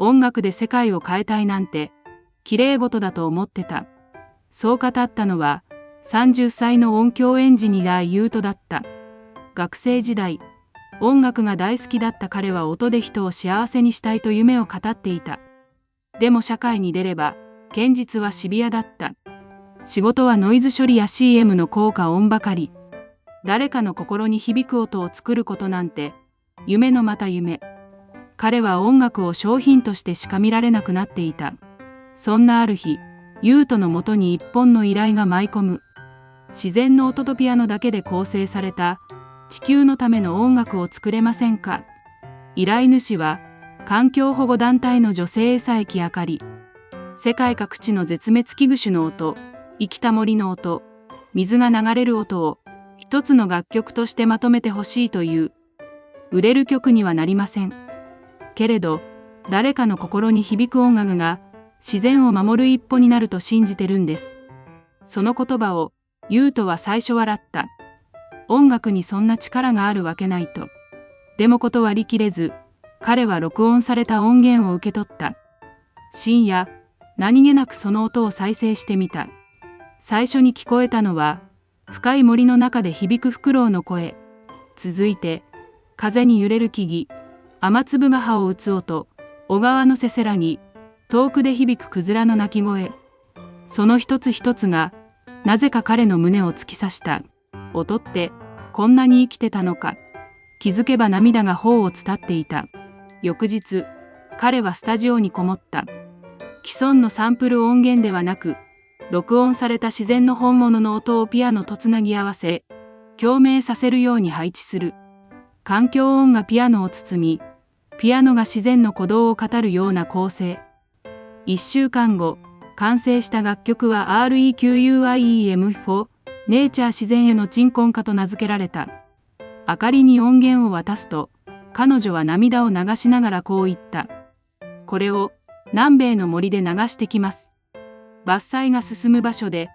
音楽で世界を変えたいなんて、綺麗事だと思ってた。そう語ったのは、30歳の音響エンジニアユートだった。学生時代、音楽が大好きだった彼は音で人を幸せにしたいと夢を語っていた。でも社会に出れば、現実はシビアだった。仕事はノイズ処理や CM の効果音ばかり。誰かの心に響く音を作ることなんて、夢のまた夢。彼は音楽を商品としてしか見られなくなっていた。そんなある日、ユートのもとに一本の依頼が舞い込む。自然の音とピアノだけで構成された地球のための音楽を作れませんか。依頼主は環境保護団体の女性佐伯あかり。世界各地の絶滅危惧種の音、生きた森の音、水が流れる音を一つの楽曲としてまとめてほしいという。売れる曲にはなりません。けれど、誰かの心に響く音楽が自然を守る一歩になると信じてるんです。その言葉をユートは最初笑った。音楽にそんな力があるわけないと。でも断りきれず、彼は録音された音源を受け取った。深夜、何気なくその音を再生してみた。最初に聞こえたのは、深い森の中で響くフクロウの声。続いて、風に揺れる木々、雨粒が葉を打つ音、小川のせせらぎ、遠くで響くクジラの鳴き声。その一つ一つが、なぜか彼の胸を突き刺した。音って、こんなに生きてたのか。気づけば涙が頬を伝っていた。翌日、彼はスタジオにこもった。既存のサンプル音源ではなく、録音された自然の本物の音をピアノとつなぎ合わせ、共鳴させるように配置する。環境音がピアノを包み、ピアノが自然の鼓動を語るような構成。1週間後、完成した楽曲は REQUIEM4、ネイチャー自然への鎮魂歌と名付けられた。あかりに音源を渡すと、彼女は涙を流しながらこう言った。これを南米の森で流してきます。伐採が進む場所で、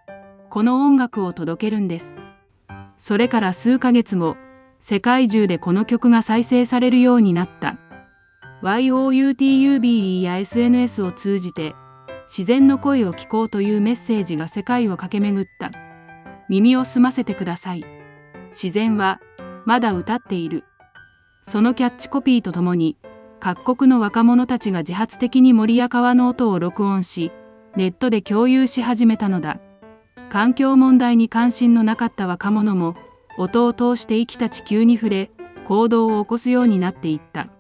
この音楽を届けるんです。それから数ヶ月後、世界中でこの曲が再生されるようになった。YOUTUBE や SNS を通じて、自然の声を聞こうというメッセージが世界を駆け巡った。耳を澄ませてください。自然は、まだ歌っている。そのキャッチコピーとともに、各国の若者たちが自発的に森や川の音を録音し、ネットで共有し始めたのだ。環境問題に関心のなかった若者も、音を通して生きた地球に触れ、行動を起こすようになっていった。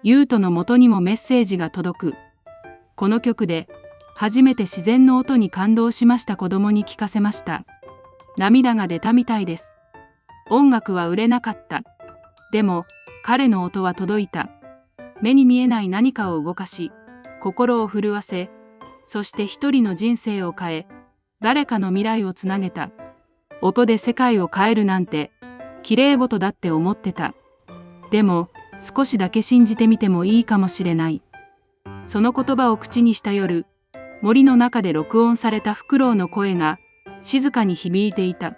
ユートのもとにもメッセージが届く。この曲で、初めて自然の音に感動しました。子供に聞かせました。涙が出たみたいです。音楽は売れなかった。でも、彼の音は届いた。目に見えない何かを動かし、心を震わせ、そして一人の人生を変え、誰かの未来をつなげた。音で世界を変えるなんて、綺麗事だって思ってた。でも、少しだけ信じてみてもいいかもしれない。その言葉を口にした夜、森の中で録音されたフクロウの声が静かに響いていた。